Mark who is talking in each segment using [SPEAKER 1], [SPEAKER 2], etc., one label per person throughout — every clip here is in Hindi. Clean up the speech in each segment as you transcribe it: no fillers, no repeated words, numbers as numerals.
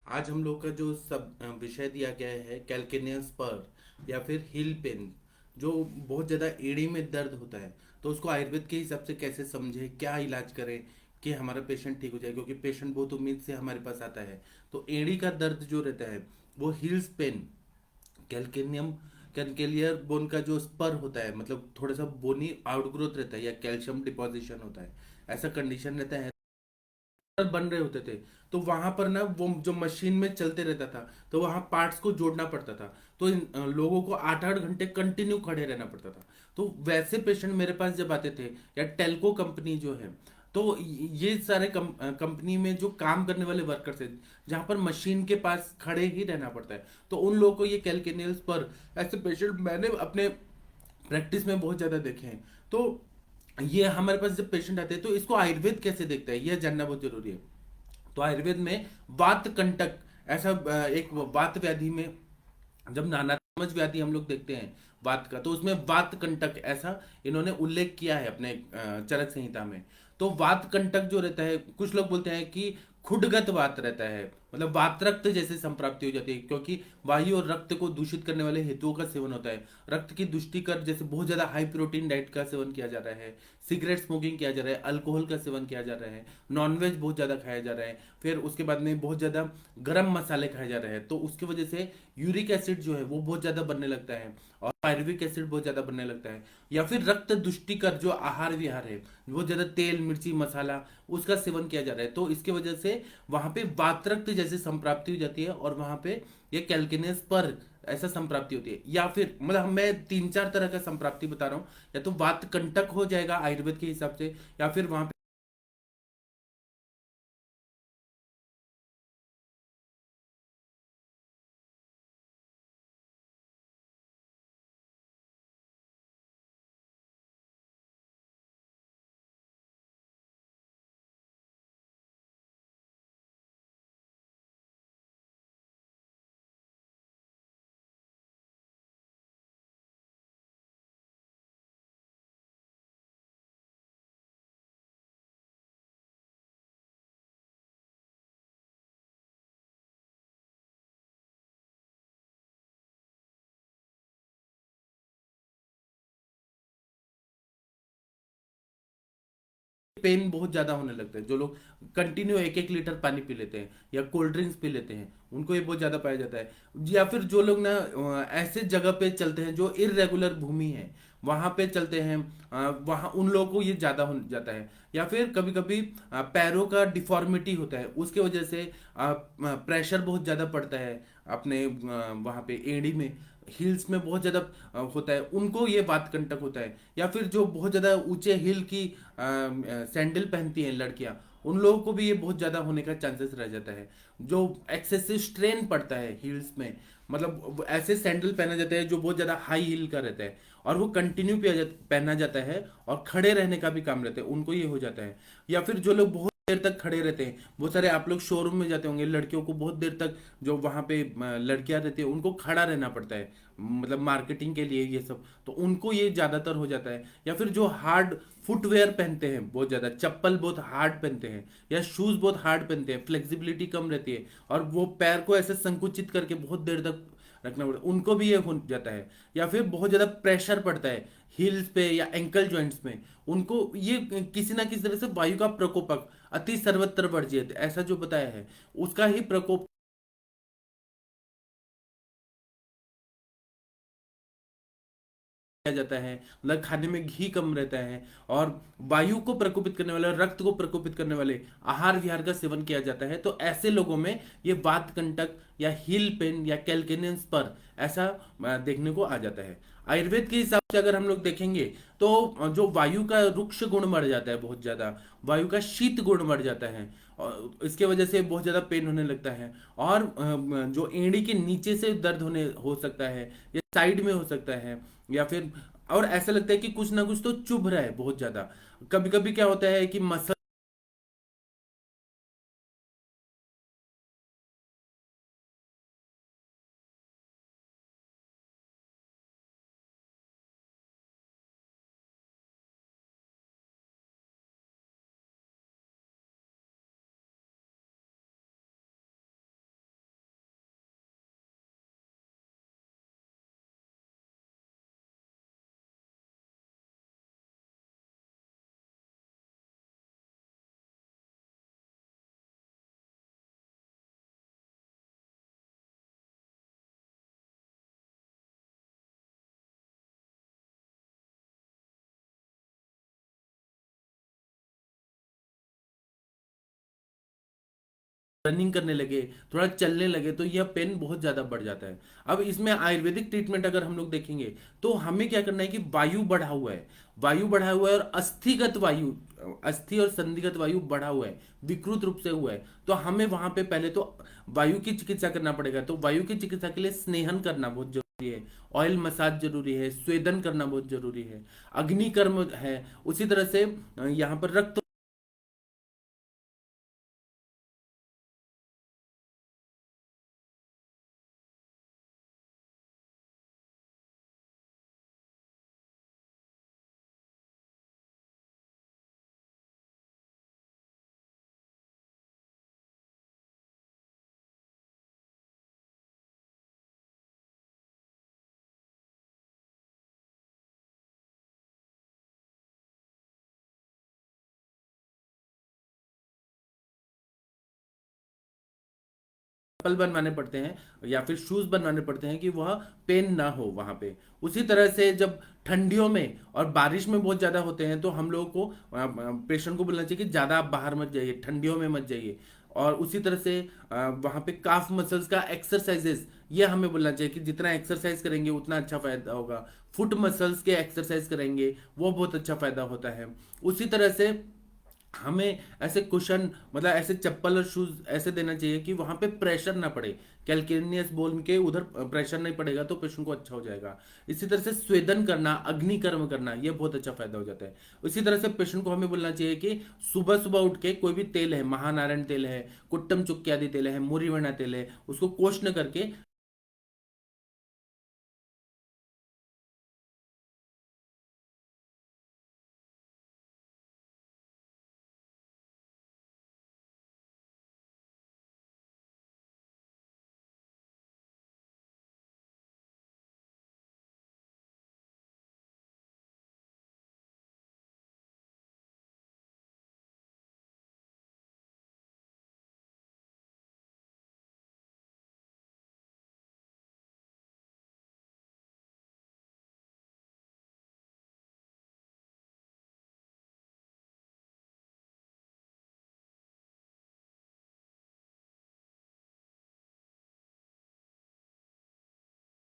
[SPEAKER 1] आज हम लोग का जो सब विषय दिया गया है कैल्केनियस पर या फिर हिल पेन, जो बहुत ज़्यादा एड़ी में दर्द होता है। तो उसको आयुर्वेद के हिसाब से कैसे समझे, क्या इलाज करें कि हमारा पेशेंट ठीक हो जाए, क्योंकि पेशेंट बहुत उम्मीद से हमारे पास आता है। तो एड़ी का दर्द जो रहता है वो हिल्स पेन, कैल्केनियम कैलकेलियर बोन का जो स्पर होता है, मतलब थोड़ा सा बोनी आउटग्रोथ रहता है या कैल्शियम डिपॉजिशन होता है, ऐसा कंडीशन रहता है, बन रहे होते थे। तो वहां पर ना वो जो मशीन में चलते रहता था, तो वहां पार्ट्स को जोड़ना पड़ता था। तो इन लोगों को 8-8 घंटे कंटिन्यू खड़े रहना पड़ता था। तो वैसे पेशेंट मेरे पास जब आते थे, या टेल्को कंपनी जो है, तो ये सारे कंपनी में जो काम करने वाले वर्कर्स हैं, जहां पर मशीन के पास खड़े ही रहना पड़ता है, तो उन लोगों को ये कैलकेनियल्स पर ऐसे पेशेंट मैंने अपने प्रैक्टिस में बहुत ज्यादा देखे हैं। तो ये हमारे पास जब पेशेंट आते हैं, तो इसको आयुर्वेद कैसे देखता है यह जानना बहुत जरूरी है। तो आयुर्वेद में वात कंटक, ऐसा एक वात व्याधि में, जब नानात्मज व्याधि हम लोग देखते हैं वात का, तो उसमें वात कंटक ऐसा इन्होंने उल्लेख किया है अपने चरक संहिता में। तो वात कंटक जो रहता है, कुछ लोग बोलते हैं कि खुडगत वात रहता है, मतलब वात रक्त जैसे संप्राप्ति हो जाती है, क्योंकि वायु और रक्त को दूषित करने वाले हेतुओं का सेवन होता है। रक्त की दुष्टि कर, जैसे बहुत ज्यादा हाई प्रोटीन डाइट का सेवन किया जा रहा है, सिगरेट स्मोकिंग किया जा रहा है, अल्कोहल का सेवन किया जा रहा है, नॉनवेज बहुत ज्यादा खाया जा रहा है, फिर उसके बाद में बहुत ज्यादा गरम मसाले खाए जा रहे हैं, तो उसकी वजह से यूरिक एसिड जो है वो बहुत ज्यादा बनने लगता है, और पायरुविक एसिड बहुत ज्यादा बनने लगता है। या फिर रक्त दुष्टिकर जो आहार विहार है, वो ज्यादा तेल मिर्ची मसाला उसका सेवन किया जा रहा है, तो इसकी वजह से वहां पे वातरक्त जैसे संप्राप्ति हो जाती है, और वहां पे ये कैल्किनेस पर ऐसा संप्राप्ति होती है। या फिर मतलब मैं 3-4 तरह का संप्राप्ति बता रहा हूँ, या तो वात कंटक हो जाएगा आयुर्वेद के हिसाब से, या फिर वहां पेन बहुत ज्यादा होने लगता है। जो लोग कंटिन्यू 1-1 लीटर पानी पी लेते हैं या कोल्ड ड्रिंक्स पी लेते हैं, उनको ये बहुत ज्यादा पाया जाता है। या फिर जो लोग ना ऐसे जगह पे चलते हैं जो इरेगुलर भूमि है, वहां पे चलते हैं, वहां उन लोगों को ये ज्यादा हो जाता है। या फिर कभी कभी पैरों का डिफॉर्मिटी होता है, उसके वजह से प्रेशर बहुत ज्यादा पड़ता है अपने वहां पे एड़ी में, हिल्स में बहुत ज्यादा होता है, उनको ये वात कंटक होता है। या फिर जो बहुत ज्यादा ऊंचे हिल की सैंडल पहनती हैं लड़कियां, उन लोगों को भी ये बहुत ज्यादा होने का चांसेस रह जाता है। जो एक्सेसिव स्ट्रेन पड़ता है हील्स में, मतलब वो ऐसे सैंडल पहना जाता है जो बहुत ज्यादा हाई हील का रहता है, और वो कंटिन्यू पहना जाता है, और खड़े रहने का भी काम रहता है, उनको ये हो जाता है। या फिर जो लोग बहुत देर तक खड़े रहते हैं, बहुत सारे आप लोग शोरूम में जाते होंगे, लड़कियों को बहुत देर तक, जो वहां पे लड़कियां रहती है, उनको खड़ा रहना पड़ता है, मतलब मार्केटिंग के लिए ये सब, तो उनको ये ज्यादातर हो जाता है। या फिर जो हार्ड फुटवेयर पहनते हैं, बहुत ज्यादा चप्पल बहुत हार्ड पहनते हैं, या शूज बहुत हार्ड पहनते हैं, फ्लेक्सिबिलिटी कम रहती है, और वो पैर को ऐसे संकुचित करके बहुत देर तक रखना पड़ता है, उनको भी ये हो जाता है। या फिर बहुत ज्यादा प्रेशर पड़ता है हील्स पे या एंकल जॉइंट्स में, उनको ये किसी ना किसी तरह से वायु का प्रकोपक, अति सर्वत्र वर्जित ऐसा जो बताया है, उसका ही प्रकोप किया जाता है। मतलब खाने में घी कम रहता है, और वायु को प्रकोपित करने वाले, रक्त को प्रकोपित करने वाले आहार विहार का सेवन किया जाता है, तो ऐसे लोगों में ये वात कंटक या हिल पेन या कैल्केनियंस पर ऐसा देखने को आ जाता है। आयुर्वेद के हिसाब से अगर हम लोग देखेंगे, तो जो वायु का रुक्ष गुण मर जाता है बहुत ज्यादा, वायु का शीत गुण मर जाता है, और इसके वजह से बहुत ज्यादा पेन होने लगता है। और जो एड़ी के नीचे से दर्द होने हो सकता है, या साइड में हो सकता है, या फिर, और ऐसा लगता है कि कुछ ना कुछ तो चुभ रहा है बहुत ज्यादा। कभी कभी क्या होता है कि मसल रनिंग करने लगे, थोड़ा चलने लगे, तो यह पेन बहुत ज़्यादा बढ़ जाता है। अब इसमें आयुर्वेदिक ट्रीटमेंट अगर हम लोग देखेंगे, तो हमें क्या करना है कि वायु बढ़ा हुआ है, वायु बढ़ा हुआ है और अस्थिगत वायु, अस्थि और संधिगत वायु बढ़ा हुआ है, विकृत रूप से हुआ है। तो हमें वहां पे पहले तो वायु की चिकित्सा करना पड़ेगा। तो वायु की चिकित्सा के लिए स्नेहन करना बहुत जरूरी है, ऑयल मसाज जरूरी है, स्वेदन करना बहुत जरूरी है, अग्निकर्म है। उसी तरह से यहाँ पर रक्त चप्पल बनवाने पड़ते हैं या फिर शूज बनवाने पड़ते हैं कि वह पेन ना हो वहां पे। उसी तरह से जब ठंडियों में और बारिश में बहुत ज्यादा होते हैं, तो हम लोगों को पेशेंट को बोलना चाहिए कि ज्यादा आप बाहर मत जाइए, ठंडियों में मत जाइए। और उसी तरह से वहां पे काफ मसल्स का एक्सरसाइजेस, ये हमें बोलना चाहिए कि जितना एक्सरसाइज करेंगे उतना अच्छा फायदा होगा। फुट मसल्स के एक्सरसाइज करेंगे, वो बहुत अच्छा फायदा होता है। उसी तरह से हमें ऐसे कुशन, मतलब ऐसे चप्पल और शूज ऐसे देना चाहिए कि वहां पे प्रेशर ना पड़े, कैल्केनियस बोन के उधर प्रेशर नहीं पड़ेगा तो पेशेंट को अच्छा हो जाएगा। इसी तरह से स्वेदन करना, अग्निकर्म करना, ये बहुत अच्छा फायदा हो जाता है। इसी तरह से पेशेंट को हमें बोलना चाहिए कि सुबह सुबह उठ के कोई भी तेल है, महानारायण तेल है, कुट्टम चुक्की आदि तेल है, मुरीवणा तेल है, उसको कोष्ण करके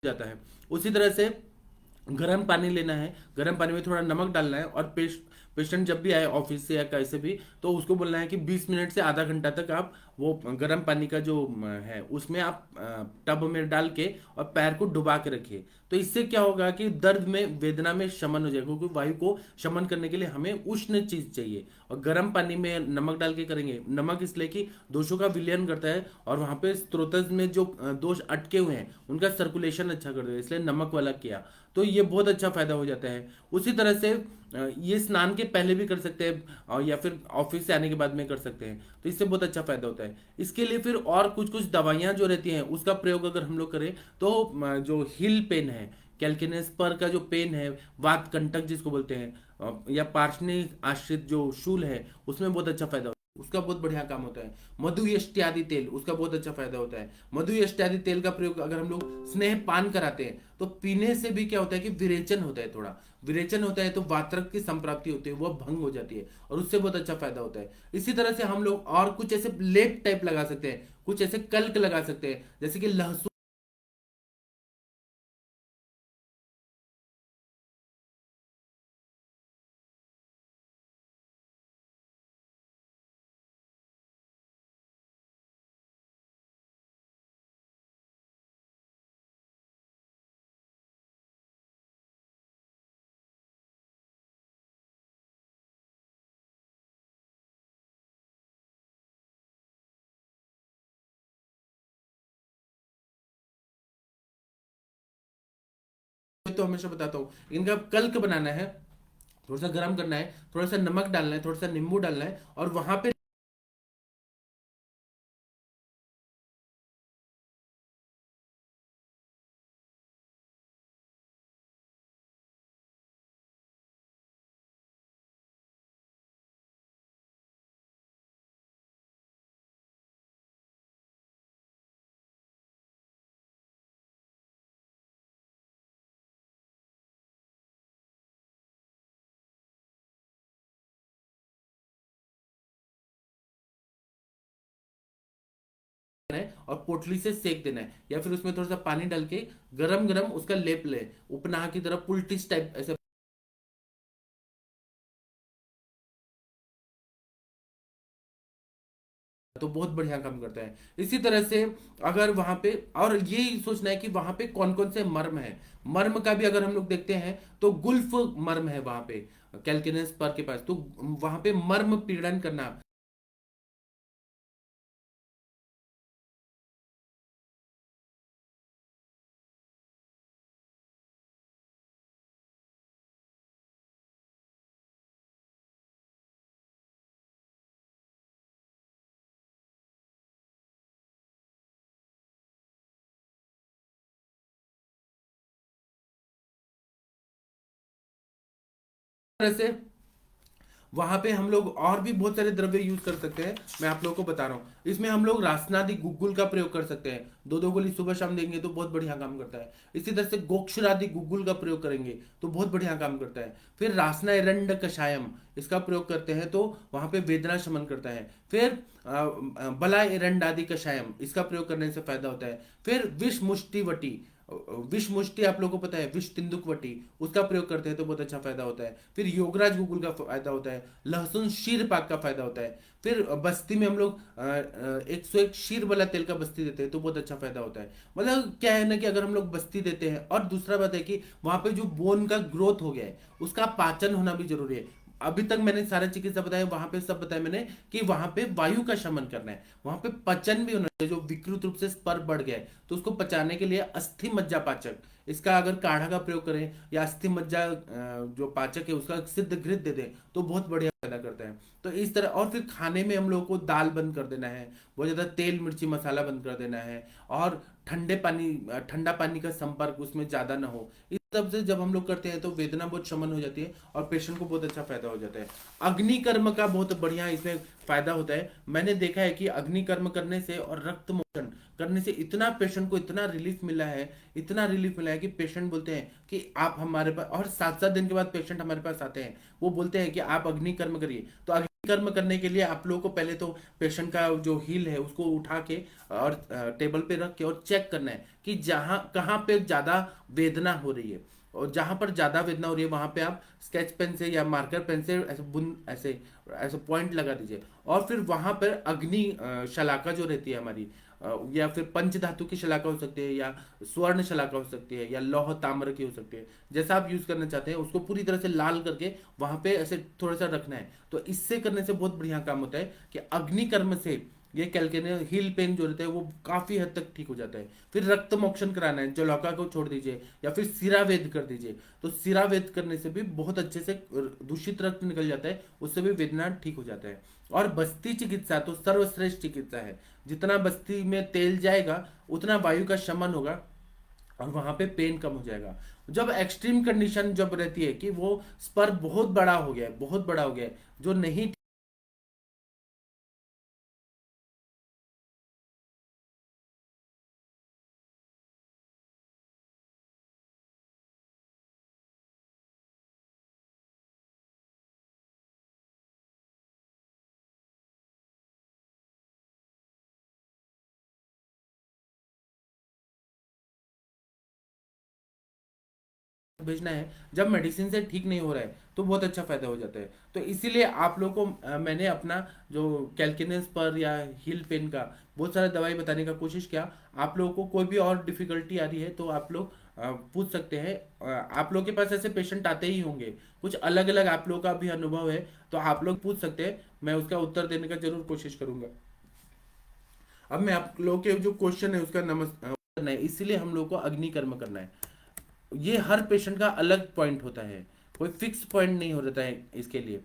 [SPEAKER 1] जाता है। उसी तरह से गर्म पानी लेना है, गर्म पानी में थोड़ा नमक डालना है, और पेशेंट जब भी आए ऑफिस से या कैसे भी, तो उसको बोलना है कि 20 मिनट से आधा घंटा तक आप वो गर्म पानी का जो है उसमें आप टब में डाल के और पैर को डुबा के रखिए। तो इससे क्या होगा कि दर्द में, वेदना में शमन हो जाएगा, क्योंकि वायु को शमन करने के लिए हमें उष्ण चीज चाहिए। और गर्म पानी में नमक डाल के करेंगे, नमक इसलिए कि दोषों का विलयन करता है, और वहां पे स्त्रोतज में जो दोष अटके हुए हैं उनका सर्कुलेशन अच्छा कर देता है, इसलिए नमक वाला किया। तो ये बहुत अच्छा फायदा हो जाता है। उसी तरह से ये स्नान के पहले भी कर सकते हैं, या फिर ऑफिस से आने के बाद में कर सकते हैं, तो इससे बहुत अच्छा फायदा होता है। इसके लिए फिर और कुछ कुछ दवाइयां जो रहती हैं उसका प्रयोग अगर हम लोग करें, तो जो हिल पेन है, कैल्किनस पर का जो पेन है, वात कंटक जिसको बोलते हैं, या पार्श्वनिक आश्रित जो शूल है, उसमें बहुत अच्छा फायदा होता है, उसका बहुत बढ़िया काम होता है। मधु यष्टि तेल, उसका बहुत अच्छा फायदा होता है। मधु यष्टि तेल का प्रयोग अगर हम लोग स्नेह पान कराते हैं, तो पीने से भी क्या होता है कि विरेचन होता है, थोड़ा विरेचन होता है, तो वात्रक की संप्राप्ति होती है, वह भंग हो जाती है, और उससे बहुत अच्छा फायदा होता है। इसी तरह से हम लोग और कुछ ऐसे लेप टाइप लगा सकते हैं, कुछ ऐसे कल्क लगा सकते हैं, जैसे कि लहसुन। तो हमेशा बताता हूँ, इनका कल्क बनाना है, थोड़ा सा गर्म करना है, थोड़ा सा नमक डालना है, थोड़ा सा नींबू डालना है, और वहां पे है और पोटली से सेक देना है, या फिर उसमें थोड़ा सा पानी डाल के गरम गरम उसका लेप ले, उपनाह की तरह पुलटिस टाइप ऐसे, तो बहुत बढ़िया काम करता है। इसी तरह से अगर वहां पे, और ये सोचना है कि वहां पे कौन कौन से मर्म है, मर्म का भी अगर हम लोग देखते हैं तो गुल्फ मर्म है वहां पे कैलकिनियस पर के पास, तो वहां पे मर्म पीड़न करना। तरह से वहां पे हम लोग और भी बहुत सारे द्रव्य यूज कर सकते हैं, मैं आप लोगों को बता रहा हूँ। इसमें हम लोग रासनादि गुग्गुल का प्रयोग कर सकते हैं, दो दो गोली सुबह शाम देंगे तो बहुत बढ़िया काम करता है। इसी तरह से गोक्षरादि गुग्गुल का प्रयोग करेंगे तो बहुत बढ़िया काम करता है। फिर रासना एरंड कषायम, इसका प्रयोग करते हैं तो वहां पे वेदना शमन करता है। फिर बला एरंड आदि कषायम, इसका प्रयोग करने से फायदा होता है। फिर विष मुष्टि वटी, विष मुष्टि आप लोगों को पता है, विष तिंदुक वटी, उसका प्रयोग करते हैं तो बहुत अच्छा फायदा होता है। फिर योगराज गुगुल का फायदा होता है। लहसुन शीर पाक का फायदा होता है। फिर बस्ती में हम लोग 101 शीर वाला तेल का बस्ती देते हैं तो बहुत अच्छा फायदा होता है। मतलब क्या है ना कि अगर हम लोग बस्ती देते हैं, और दूसरा बात है कि वहां पे जो बोन का ग्रोथ हो गया है उसका पाचन होना भी जरूरी है। अभी तक मैंने सारा चिकित्सा बताया, वहां पे सब बताया मैंने कि वहां पे वायु का शमन करना है, वहां पे पचन भी होना चाहिए। जो विकृत रूप से स्पर बढ़ गया है तो उसको पचाने के लिए अस्थि मज्जा पाचक, इसका अगर काढ़ा का प्रयोग करें या अस्थि मज्जा जो पाचक है उसका सिद्ध घृत दे दें तो बहुत बढ़िया फायदा करता है। तो इस तरह, और फिर खाने में हम लोगों को दाल बंद कर देना है, बहुत ज्यादा तेल मिर्ची मसाला बंद कर देना है, और ठंडा पानी का संपर्क उसमें ज्यादा ना हो। इस सब से जब हम लोग करते हैं तो वेदना बहुत शमन हो जाती है और पेशेंट को बहुत अच्छा फायदा हो जाता है। अग्नि कर्म का बहुत बढ़िया इसमें फायदा होता है। मैंने देखा है कि अग्नि कर्म करने से और रक्त मोचन करने से इतना पेशेंट को इतना रिलीफ मिला है, इतना रिलीफ मिला है कि पेशेंट बोलते हैं कि आप हमारे पास, और 7-7 दिन के बाद पेशेंट हमारे पास आते हैं, वो बोलते हैं कि आप अग्नि कर्म करिए। तो अग्नि कर्म करने के लिए आप लोगों को पहले तो पेशेंट का जो हील है उसको उठा के और टेबल पे रख के और चेक करना है कि जहां कहाँ पे ज्यादा वेदना हो रही है, और जहां पर ज्यादा वेदना हो रही है वहां पे आप स्केच पेन से या मार्कर पेन से ऐसे बुन ऐसे ऐसे पॉइंट लगा दीजिए। और फिर वहां पर अग्नि शलाका जो रहती है हमारी, या फिर पंच धातु की शलाका हो सकती है, या स्वर्ण शलाका हो सकती है, या लौह ताम्र की हो सकती है, जैसा आप यूज करना चाहते हैं उसको पूरी तरह से लाल करके वहां पे ऐसे थोड़ा सा रखना है। तो इससे करने से बहुत बढ़िया काम होता है कि अग्नि कर्म से ये कैल्केनिया हील पेन जो रहता है वो काफी हद तक ठीक हो जाता है। फिर रक्त मोक्षण कराना है, जलौका को छोड़ दीजिए या फिर सिरावेद कर दीजिए, तो सिरावेद करने से भी बहुत अच्छे से दूषित रक्त निकल जाता है, उससे भी वेदना ठीक हो जाता है। और बस्ती चिकित्सा तो सर्वश्रेष्ठ चिकित्सा है, जितना बस्ती में तेल जाएगा उतना वायु का शमन होगा और वहां पे पेन कम हो जाएगा। जब एक्सट्रीम कंडीशन जब रहती है कि वो स्पर बहुत बड़ा हो गया है, बहुत बड़ा हो गया है, जो नहीं भेजना है, जब मेडिसिन से ठीक नहीं हो रहा है तो बहुत अच्छा फायदा हो जाता है। तो इसीलिए आप लोग को मैंने अपना जो कैल्किनस पर या हिल पेन का बहुत सारा दवाई बताने का कोशिश किया। आप लोगों को कोई भी और डिफिकल्टी आ रही है तो आप लोग पूछ सकते हैं। आप लोग के पास ऐसे पेशेंट आते ही होंगे, कुछ अलग अलग आप लोग का भी अनुभव है, तो आप लोग पूछ सकते हैं, मैं उसका उत्तर देने का जरूर कोशिश करूंगा। अब मैं आप लोग के जो क्वेश्चन है उसका करना है, इसीलिए हम लोग को अग्नि कर्म करना है। ये हर पेशेंट का अलग पॉइंट होता है, कोई फिक्स पॉइंट नहीं हो रहता है इसके लिए।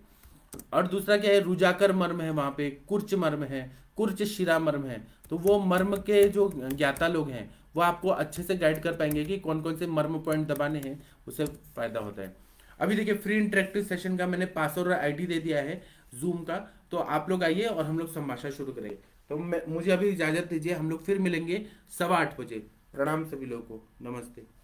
[SPEAKER 1] और दूसरा क्या है, रुजाकर मर्म है, वहां पे कुर्च मर्म है, कुर्च शिरा मर्म है। तो वो मर्म के जो ज्ञाता लोग हैं वो आपको अच्छे से गाइड कर पाएंगे कि कौन कौन से मर्म पॉइंट दबाने हैं, उससे फायदा होता है। अभी देखिए फ्री इंटरेक्टिव सेशन का मैंने पासवर्ड और आईडी दे दिया है जूम का, तो आप लोग आइए और हम लोग संभाषण शुरू करेंगे। तो मुझे अभी इजाजत दीजिए, हम लोग फिर मिलेंगे 8:15 बजे। प्रणाम सभी लोगों को, नमस्ते।